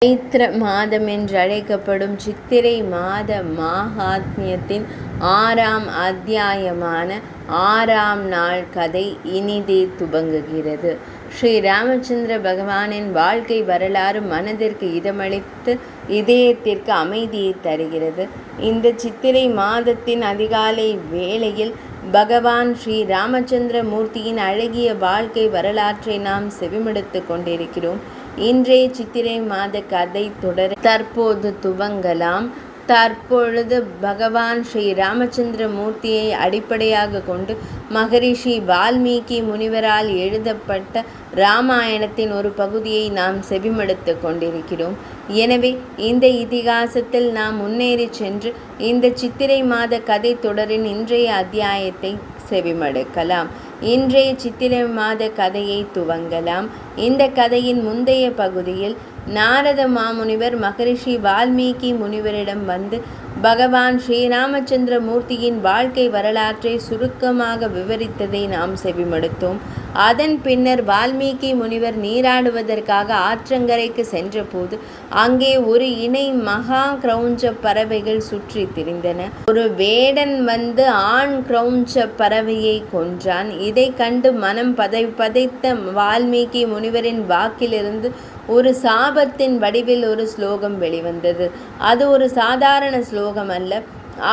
சைத்திர மாதம் என்றழைக்கப்படும் சித்திரை மாத மாஹாத்மியத்தின் 6ஆம் அத்தியாயமான 6ஆம் நாள் கதை இனிதே துவங்குகிறது. ஸ்ரீ ராமச்சந்திர பகவானின் வாழ்க்கை வரலாறு மனதிற்கு இதமளித்து இதயத்திற்கு அமைதியை தருகிறது. இந்த சித்திரை மாதத்தின் அதிகாலை வேளையில் பகவான் ஸ்ரீ ராமச்சந்திர மூர்த்தியின் அழகிய வாழ்க்கை வரலாற்றை நாம் செவிமடுத்து கொண்டிருக்கிறோம். இன்றைய சித்திரை மாத கதை தொடர் தற்போது துவங்கலாம். தற்பொழுது பகவான் ஸ்ரீ ராமச்சந்திர மூர்த்தியை அடிப்படையாக கொண்டு மகரிஷி வால்மீகி முனிவரால் எழுதப்பட்ட இராமாயணத்தின் ஒரு பகுதியை நாம் செவிமடுத்து கொண்டிருக்கிறோம். எனவே இந்த இதிகாசத்தில் நாம் முன்னேறி சென்று இந்த சித்திரை மாத கதை தொடரின் இன்றைய அத்தியாயத்தை செவிமடுக்கலாம். இன்றைய சித்திரை மாத கதையை துவங்கலாம். இந்த கதையின் முந்தைய பகுதியில் நாரத மாமுனிவர் மகரிஷி வால்மீகி முனிவரிடம் வந்து பகவான் ஸ்ரீராமச்சந்திர மூர்த்தியின் வாழ்க்கை வரலாற்றை சுருக்கமாக விவரித்ததை நாம் செவிமடுத்தோம். அதன் பின்னர் வால்மீகி முனிவர் நீராடுவதற்காக ஆற்றங்கரைக்கு சென்றபோது அங்கே ஒரு இணை மகா கிரௌஞ்ச பறவைகள் சுற்றி திரிந்தன. ஒரு வேடன் வந்து ஆண் கிரௌஞ்ச பறவையை கொன்றான். இதை கண்டு மனம் பதைத்த வால்மீகி முனிவரின் வாக்கிலிருந்து ஒரு சாபத்தின் வடிவில் ஒரு ஸ்லோகம் வெளிவந்தது. அது ஒரு சாதாரண ஸ்லோகம் அல்ல.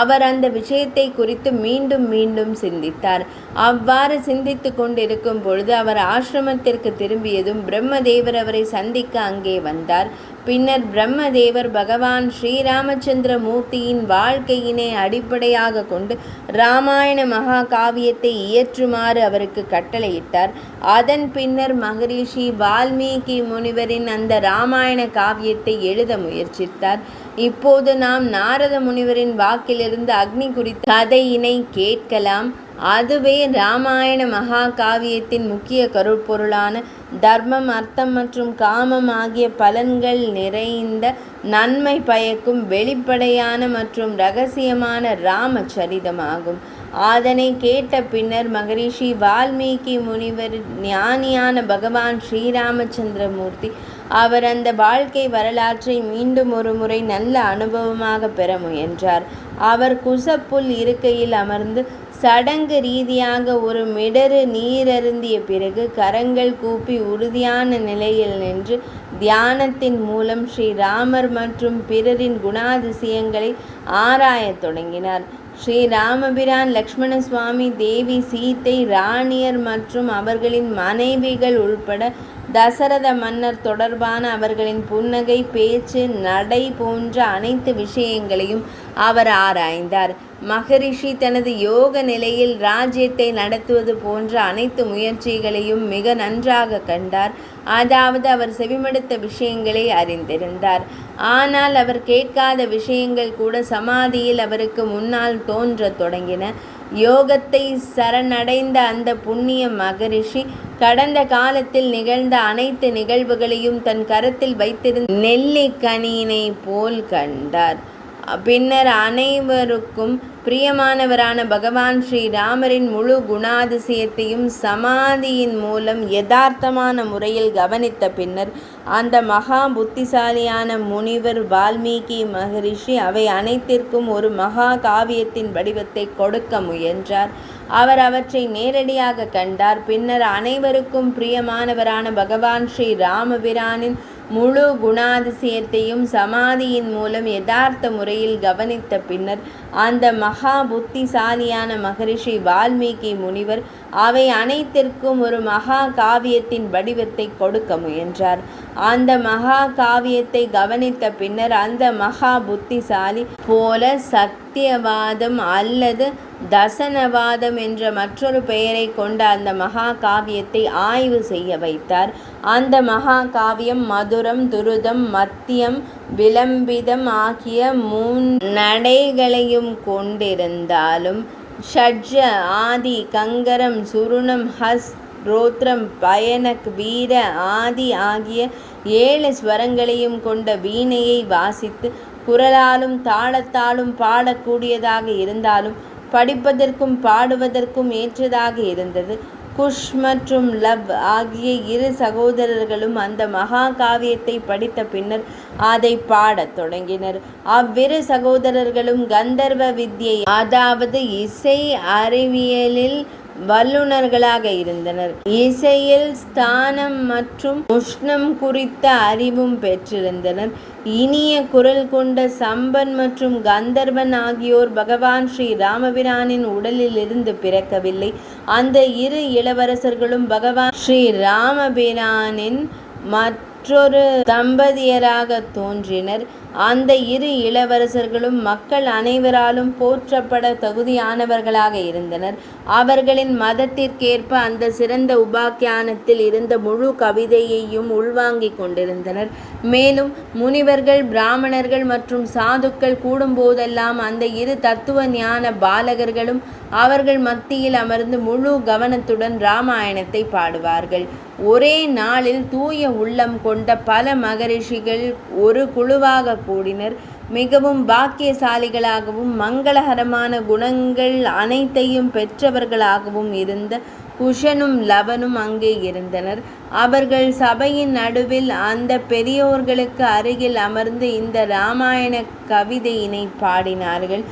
அவர் அந்த விஷயத்தை குறித்து மீண்டும் மீண்டும் சிந்தித்தார். அவ்வாறு சிந்தித்து கொண்டிருக்கும் பொழுது அவர் ஆசிரமத்திற்கு திரும்பியதும் பிரம்மதேவர் அவரை சந்திக்க அங்கே வந்தார். பின்னர் பிரம்மதேவர் பகவான் ஸ்ரீராமச்சந்திர மூர்த்தியின் வாழ்க்கையினை அடிப்படையாக கொண்டு இராமாயண மகா காவியத்தை இயற்றுமாறு அவருக்கு கட்டளையிட்டார். அதன் பின்னர் மகரிஷி வால்மீகி முனிவரின் அந்த இராமாயண காவியத்தை எழுத முயற்சித்தார். இப்போது நாம் நாரத முனிவரின் வாக்கிலிருந்து அக்னி குறித்த கதையினை கேட்கலாம். அதுவே இராமாயண மகா காவியத்தின் முக்கிய கருப்பொருளான தர்மம், அர்த்தம் மற்றும் காமம் ஆகிய பலன்கள் நிறைந்த நன்மை பயக்கும் வெளிப்படையான மற்றும் இரகசியமான ராமச்சரிதமாகும். அதனை கேட்ட பின்னர் மகரிஷி வால்மீகி முனிவர் ஞானியான பகவான் ஸ்ரீராமச்சந்திர மூர்த்தி அவர் அந்த வாழ்க்கை வரலாற்றை மீண்டும் ஒரு முறை நல்ல அனுபவமாக பெற முயன்றார். அவர் குசப்புல் இருக்கையில் அமர்ந்து சடங்கு ரீதியாக ஒரு மிடறு நீரருந்திய பிறகு கரங்கள் கூப்பி உறுதியான நிலையில் நின்று தியானத்தின் மூலம் ஸ்ரீராமர் மற்றும் பிறரின் குணாதிசயங்களை ஆராயத் தொடங்கினார். ஸ்ரீ ராமபிரான், லக்ஷ்மண சுவாமி, தேவி சீத்தை, ராணியர் மற்றும் அவர்களின் மனைவிகள் உள்பட தசரத மன்னர் தொடர்பான அவர்களின் புன்னகை, பேச்சு, நடை போன்ற அனைத்து விஷயங்களையும் அவர் ஆராய்ந்தார். மகரிஷி தனது யோக நிலையில் ராஜ்யத்தை நடத்துவது போன்ற அனைத்து முயற்சிகளையும் மிக நன்றாக கண்டார். அதாவது அவர் செவிமடுத்த விஷயங்களை அறிந்திருந்தார். ஆனால் அவர் கேட்காத விஷயங்கள் கூட சமாதியில் அவருக்கு முன்னால் தோன்றத் தொடங்கின. யோகத்தை சரணடைந்த அந்த புண்ணிய மகரிஷி கடந்த காலத்தில் நிகழ்ந்த அனைத்து நிகழ்வுகளையும் தன் கரத்தில் வைத்திருந்த நெல்லிக்கனியினை போல் கண்டார். பின்னர் அனைவருக்கும் பிரியமானவரான பகவான் ஸ்ரீராமரின் முழு குணாதிசயத்தையும் சமாதியின் மூலம் யதார்த்தமான முறையில் கவனித்த பின்னர் அந்த மகா புத்திசாலியான முனிவர் வால்மீகி மகரிஷி அவை அனைத்திற்கும் ஒரு மகா காவியத்தின் வடிவத்தை கொடுக்க முயன்றார். அவர் அவற்றை நேரடியாக கண்டார். பின்னர் அனைவருக்கும் பிரியமானவரான பகவான் ஸ்ரீ ராமபிரானின் முழு குணாதிசயத்தையும் சமாதியின் மூலம் யதார்த்த முறையில் கவனித்த பின்னர் அந்த மகா புத்திசாலியான மகரிஷி வால்மீகி முனிவர் அவை அனைத்திற்கும் ஒரு மகா காவியத்தின் வடிவத்தை கொடுக்க முயன்றார். அந்த மகா காவியத்தை கவனித்த பின்னர் அந்த மகா புத்திசாலி போல சத்தியவாதம் அல்லது தசனவாதம் என்ற மற்றொரு பெயரை கொண்ட அந்த மகா காவியத்தை ஆய்வு செய்ய வைத்தார். அந்த மகா காவியம் மதுரம், துருதம், மத்தியம், விளம்பிதம் ஆகிய 3 நடைகளையும் கொண்டிருந்தாலும் ஷட்ஜ, ஆதி, கங்கரம், சுருணம், ஹஸ், ரோத்ரம், பயனக், வீர, ஆதி ஆகிய 7 ஸ்வரங்களையும் கொண்ட வீணையை வாசித்து குரலாலும் தாளத்தாலும் பாடக்கூடியதாக இருந்தாலும் படிப்பதற்கும் பாடுவதற்கும் ஏற்றதாக இருந்தது. குஷ் மற்றும் லவ் ஆகிய இரு சகோதரர்களும் அந்த மகா காவியத்தை படித்த பின்னர் அதை பாடத் தொடங்கினர். அவ்விரு சகோதரர்களும் கந்தர்வ வித்யை அதாவது இசை அறிவியலில் வல்லுநர்களாக இருந்தனர். இசையில் ஸ்தானம் மற்றும் உஷ்ணம் குறித்த அறிவும் பெற்றிருந்தனர். இனிய குரல் கொண்ட சம்பன் மற்றும் கந்தர்வன் ஆகியோர் பகவான் ஸ்ரீ ராமபிரானின் உடலில் இருந்து பிறக்கவில்லை. அந்த இரு இளவரசர்களும் பகவான் ஸ்ரீ ராமபிரானின் மற்றொரு தம்பதியராக தோன்றினர். அந்த இரு இளவரசர்களும் மக்கள் அனைவராலும் போற்றப்பட தகுதியானவர்களாக இருந்தனர். அவர்களின் மதத்திற்கேற்ப அந்த சிறந்த உபாக்கியானத்தில் இருந்த முழு கவிதையையும் உள்வாங்கிக் கொண்டிருந்தனர். மேலும் முனிவர்கள், பிராமணர்கள் மற்றும் சாதுக்கள் கூடும்போதெல்லாம் அந்த இரு தத்துவ ஞான பாலகர்களும் அவர்கள் மத்தியில் அமர்ந்து முழு கவனத்துடன் இராமாயணத்தை பாடுவார்கள். ஒரே நாளில் தூய உள்ளம் கொண்ட பல மகரிஷிகள் ஒரு குழுவாக கூடினர். மிகவும் பாக்கியசாலிகளாகவும் மங்களகரமான குணங்கள் அனைத்தையும் பெற்றவர்களாகவும் இருந்த குஷனும் லவனும் அங்கே இருந்தனர். அவர்கள் சபையின் நடுவில் அந்த பெரியோர்களுக்கு அருகில் அமர்ந்து இந்த இராமாயண கவிதையினை பாடினார்கள்.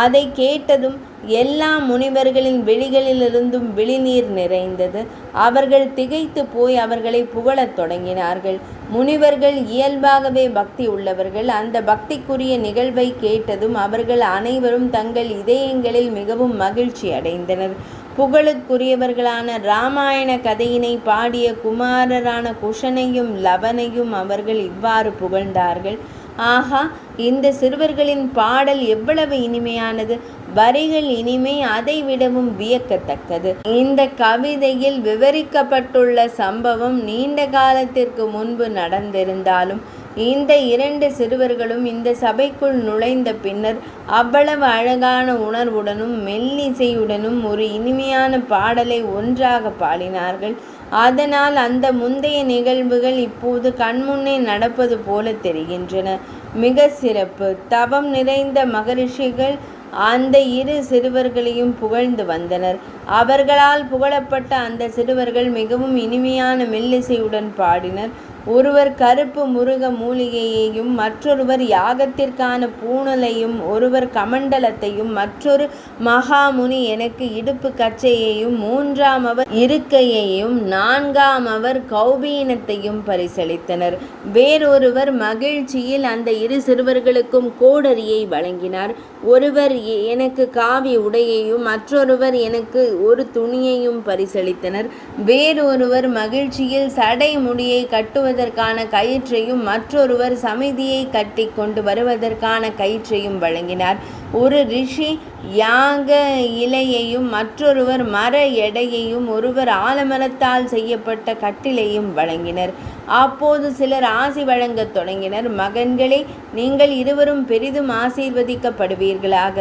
அதை கேட்டதும் எல்லா முனிவர்களின் விழிகளிலிருந்தும் விழிநீர் நிறைந்தது. அவர்கள் திகைத்து போய் அவர்களை புகழத் தொடங்கினார்கள். முனிவர்கள் இயல்பாகவே பக்தி உள்ளவர்கள். அந்த பக்திக்குரிய நிகழ்வை கேட்டதும் அவர்கள் அனைவரும் தங்கள் இதயங்களில் மிகவும் மகிழ்ச்சி அடைந்தனர். புகழுக்குரியவர்களான இராமாயண கதையினை பாடிய குமாரரான குஷனையும் லவனையும் அவர்கள் இவ்வாறு புகழ்ந்தார்கள். ஆஹா, இந்த சிறுவர்களின் பாடல் எவ்வளவு இனிமையானது! வரிகள் இனிமை, அதை விடவும் வியக்கத்தக்கது. இந்த கவிதையில் விவரிக்கப்பட்டுள்ள சம்பவம் நீண்ட காலத்திற்கு முன்பு நடந்திருந்தாலும் இந்த இரண்டு சிறுவர்களும் இந்த சபைக்குள் நுழைந்த பின்னர் அவ்வளவு அழகான உணர்வுடனும் மெல்லிசையுடனும் ஒரு இனிமையான பாடலை ஒன்றாக பாடினார்கள். அதனால் அந்த முந்தைய நிகழ்வுகள் இப்போது கண்முன்னே நடப்பது போல தெரிகின்றன. மிக சிறப்பு! தவம் நிறைந்த மகரிஷிகள் அந்த இரு சிறுவர்களையும் புகழ்ந்து வந்தனர். அவர்களால் புகழப்பட்ட அந்த சிறுவர்கள் மிகவும் இனிமையான மெல்லிசையுடன் பாடினர். ஒருவர் கருப்பு முருக மூலிகையையும், மற்றொருவர் யாகத்திற்கான பூணலையும், ஒருவர் கமண்டலத்தையும், மற்றொரு மகாமுனி எனக்கு இடுப்பு கச்சையையும், மூன்றாம் அவர் இருக்கையையும், நான்காம் அவர் கௌபீனத்தையும் பரிசளித்தனர். வேறொருவர் மகிழ்ச்சியில் அந்த இரு சிறுவர்களுக்கும் கோடரியை வழங்கினார். ஒருவர் எனக்கு காவி உடையையும், மற்றொருவர் எனக்கு ஒரு துணியையும் பரிசளித்தனர். வேறொருவர் மகிழ்ச்சியில் சடை முடியை கட்டுவதற்கான கயிற்றையும், மற்றொருவர் சமிதியை கட்டி கொண்டு வருவதற்கான கயிற்றையும் வழங்கினார். ஒரு ரிஷி யாக இலையையும், மற்றொருவர் மர எடையையும், ஒருவர் ஆலமரத்தால் செய்யப்பட்ட கட்டிலையும் வழங்கினர். அப்போது சிலர் ஆசி வழங்கத் தொடங்கினர். மகன்களே, நீங்கள் இருவரும் பெரிதும் ஆசீர்வதிக்கப்படுவீர்களாக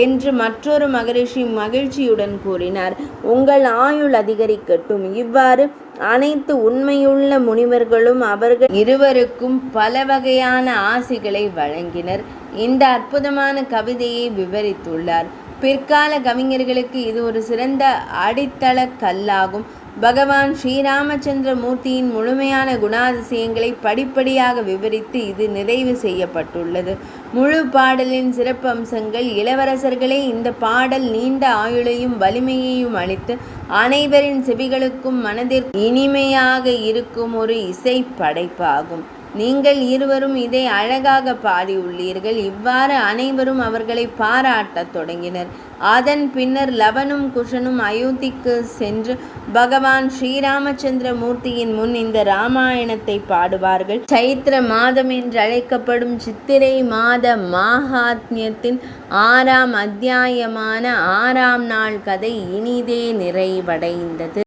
என்று மற்றொரு மகரிஷி மகிழ்ச்சியுடன் கூறினார். உங்கள் ஆயுள் அதிகரிக்கட்டும். இவ்வாறு அனைத்து உண்மையுள்ள முனிவர்களும் அவர்கள் இருவருக்கும் பல வகையான ஆசிகளை வழங்கினர். இந்த அற்புதமான கவிதையை விவரித்துள்ளார். பிற்கால கவிஞர்களுக்கு இது ஒரு சிறந்த அடித்தள கல்லாகும். பகவான் ஸ்ரீராமச்சந்திர மூர்த்தியின் முழுமையான குணாதிசயங்களை படிப்படியாக விவரித்து இது நிறைவு செய்யப்பட்டுள்ளது. முழு பாடலின் சிறப்பு அம்சங்கள்: இளவரசர்களே, இந்த பாடல் நீண்ட ஆயுளையும் வலிமையையும் அளித்து அனைவரின் செவிகளுக்கும் மனதிற்கு இனிமையாக இருக்கும் ஒரு இசை படைப்பாகும். நீங்கள் இருவரும் இதை அழகாக பாடியுள்ளீர்கள். இவ்வாறு அனைவரும் அவர்களை பாராட்டத் தொடங்கினர். அதன் பின்னர் லவனும் குஷனும் அயோத்திக்கு சென்று பகவான் ஸ்ரீராமச்சந்திர மூர்த்தியின் முன் இந்த இராமாயணத்தை பாடுவார்கள். சைத்திர மாதம் என்று அழைக்கப்படும் சித்திரை மாத மாஹாத்மியத்தின் 6ஆம் அத்தியாயமான 6ஆம் நாள் கதை இனிதே நிறைவடைந்தது.